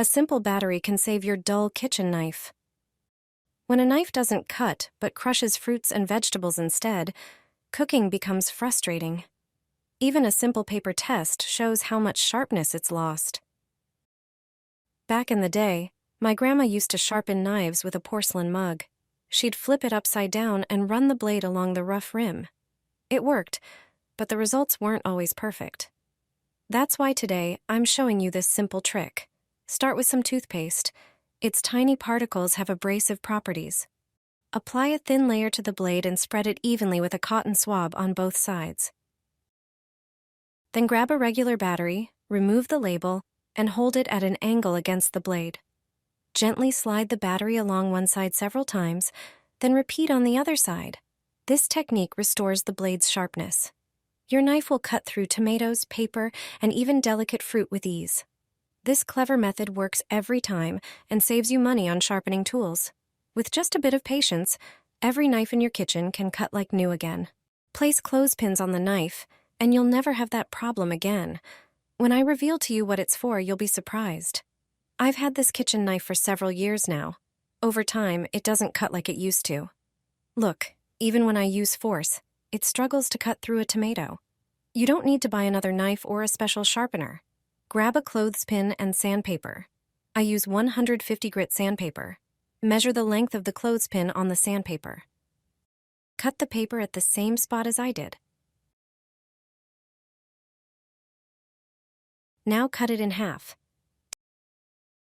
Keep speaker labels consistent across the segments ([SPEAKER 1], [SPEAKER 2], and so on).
[SPEAKER 1] A simple battery can save your dull kitchen knife. When a knife doesn't cut but crushes fruits and vegetables instead, cooking becomes frustrating. Even a simple paper test shows how much sharpness it's lost. Back in the day, my grandma used to sharpen knives with a porcelain mug. She'd flip it upside down and run the blade along the rough rim. It worked, but the results weren't always perfect. That's why today I'm showing you this simple trick. Start with some toothpaste. Its tiny particles have abrasive properties. Apply a thin layer to the blade and spread it evenly with a cotton swab on both sides. Then grab a regular battery, remove the label, and hold it at an angle against the blade. Gently slide the battery along one side several times, then repeat on the other side. This technique restores the blade's sharpness. Your knife will cut through tomatoes, paper, and even delicate fruit with ease. This clever method works every time and saves you money on sharpening tools. With just a bit of patience, every knife in your kitchen can cut like new again. Place clothespins on the knife, and you'll never have that problem again. When I reveal to you what it's for, you'll be surprised. I've had this kitchen knife for several years now. Over time, it doesn't cut like it used to. Look, even when I use force, it struggles to cut through a tomato. You don't need to buy another knife or a special sharpener. Grab a clothespin and sandpaper. I use 150 grit sandpaper. Measure the length of the clothespin on the sandpaper. Cut the paper at the same spot as I did. Now cut it in half.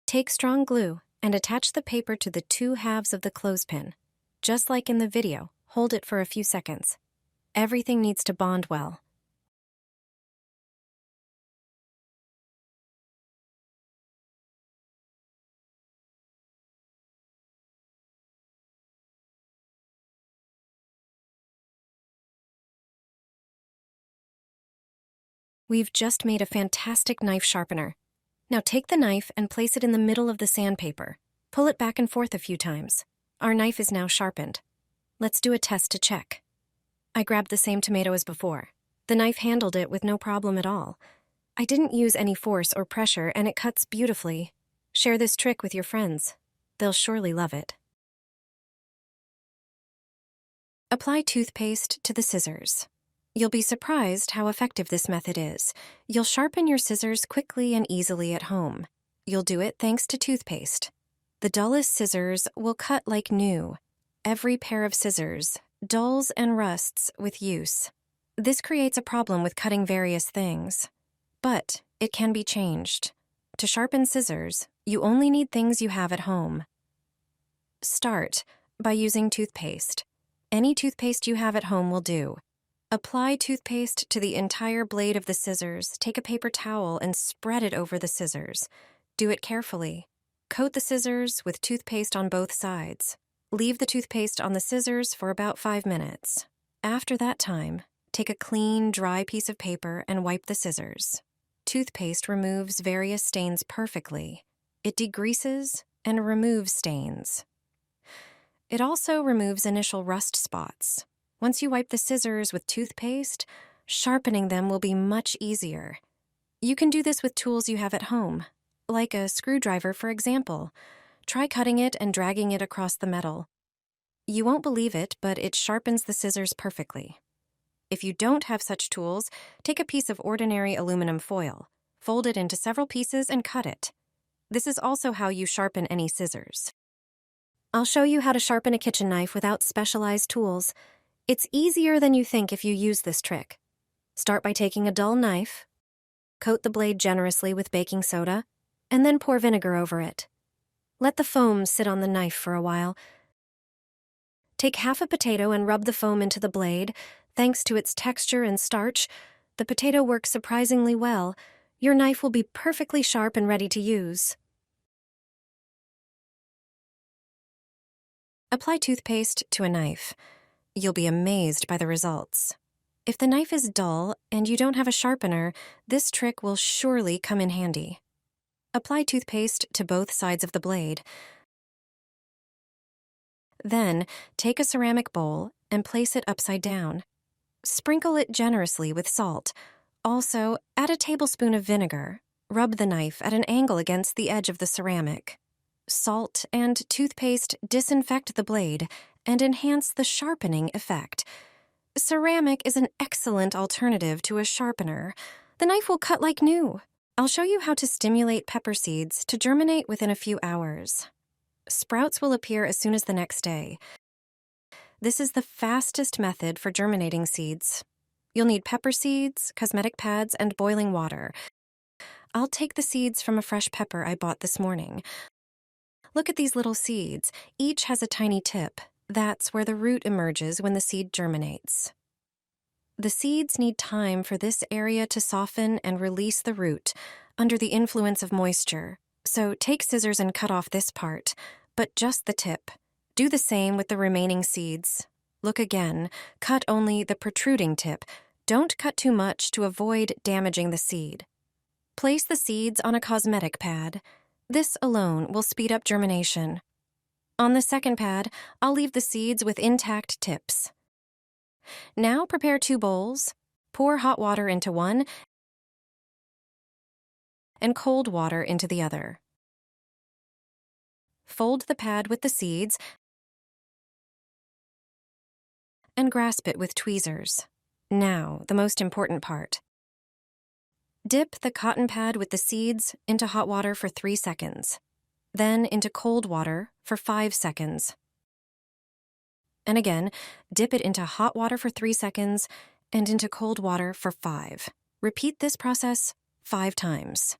[SPEAKER 1] Take strong glue and attach the paper to the two halves of the clothespin. Just like in the video, hold it for a few seconds. Everything needs to bond well. We've just made a fantastic knife sharpener. Now take the knife and place it in the middle of the sandpaper. Pull it back and forth a few times. Our knife is now sharpened. Let's do a test to check. I grabbed the same tomato as before. The knife handled it with no problem at all. I didn't use any force or pressure, and it cuts beautifully. Share this trick with your friends. They'll surely love it. Apply toothpaste to the scissors. You'll be surprised how effective this method is. You'll sharpen your scissors quickly and easily at home. You'll do it thanks to toothpaste. The dullest scissors will cut like new. Every pair of scissors dulls and rusts with use. This creates a problem with cutting various things. But it can be changed. To sharpen scissors, you only need things you have at home. Start by using toothpaste. Any toothpaste you have at home will do. Apply toothpaste to the entire blade of the scissors. Take a paper towel and spread it over the scissors. Do it carefully. Coat the scissors with toothpaste on both sides. Leave the toothpaste on the scissors for about 5 minutes. After that time, take a clean, dry piece of paper and wipe the scissors. Toothpaste removes various stains perfectly. It degreases and removes stains. It also removes initial rust spots. Once you wipe the scissors with toothpaste, sharpening them will be much easier. You can do this with tools you have at home, like a screwdriver, for example. Try cutting it and dragging it across the metal. You won't believe it, but it sharpens the scissors perfectly. If you don't have such tools, take a piece of ordinary aluminum foil, fold it into several pieces and cut it. This is also how you sharpen any scissors. I'll show you how to sharpen a kitchen knife without specialized tools. It's easier than you think if you use this trick. Start by taking a dull knife, coat the blade generously with baking soda, and then pour vinegar over it. Let the foam sit on the knife for a while. Take half a potato and rub the foam into the blade. Thanks to its texture and starch, the potato works surprisingly well. Your knife will be perfectly sharp and ready to use. Apply toothpaste to a knife. You'll be amazed by the results. If the knife is dull and you don't have a sharpener, this trick will surely come in handy. Apply toothpaste to both sides of the blade. Then, take a ceramic bowl and place it upside down. Sprinkle it generously with salt. Also, add a tablespoon of vinegar. Rub the knife at an angle against the edge of the ceramic. Salt and toothpaste disinfect the blade and enhance the sharpening effect. Ceramic is an excellent alternative to a sharpener. The knife will cut like new. I'll show you how to stimulate pepper seeds to germinate within a few hours. Sprouts will appear as soon as the next day. This is the fastest method for germinating seeds. You'll need pepper seeds, cosmetic pads, and boiling water. I'll take the seeds from a fresh pepper I bought this morning. Look at these little seeds. Each has a tiny tip. That's where the root emerges when the seed germinates. The seeds need time for this area to soften and release the root under the influence of moisture. So take scissors and cut off this part, but just the tip. Do the same with the remaining seeds. Look again. Cut only the protruding tip. Don't cut too much to avoid damaging the seed. Place the seeds on a cosmetic pad. This alone will speed up germination. On the second pad, I'll leave the seeds with intact tips. Now prepare 2 bowls. Pour hot water into one and cold water into the other. Fold the pad with the seeds and grasp it with tweezers. Now, the most important part. Dip the cotton pad with the seeds into hot water for 3 seconds, then into cold water for 5 seconds. And again, dip it into hot water for 3 seconds and into cold water for 5. Repeat this process 5 times.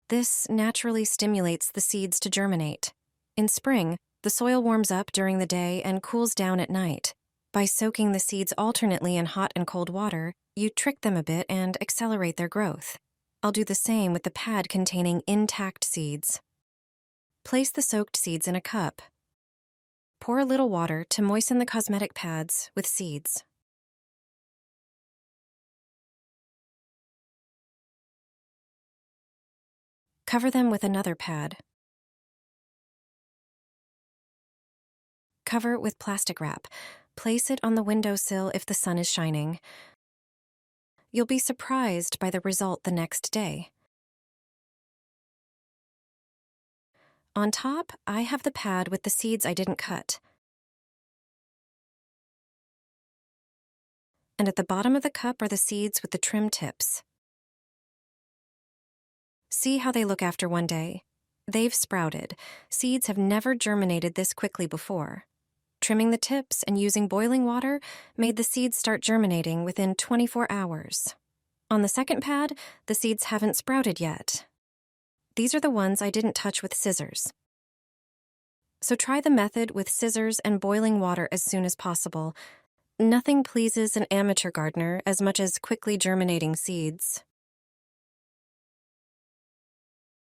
[SPEAKER 1] This naturally stimulates the seeds to germinate. In spring, the soil warms up during the day and cools down at night. By soaking the seeds alternately in hot and cold water, you trick them a bit and accelerate their growth. I'll do the same with the pad containing intact seeds. Place the soaked seeds in a cup. Pour a little water to moisten the cosmetic pads with seeds. Cover them with another pad. Cover with plastic wrap. Place it on the windowsill if the sun is shining. You'll be surprised by the result the next day. On top, I have the pad with the seeds I didn't cut. And at the bottom of the cup are the seeds with the trim tips. See how they look after one day. They've sprouted. Seeds have never germinated this quickly before. Trimming the tips and using boiling water made the seeds start germinating within 24 hours. On the second pad, the seeds haven't sprouted yet. These are the ones I didn't touch with scissors. So try the method with scissors and boiling water as soon as possible. Nothing pleases an amateur gardener as much as quickly germinating seeds.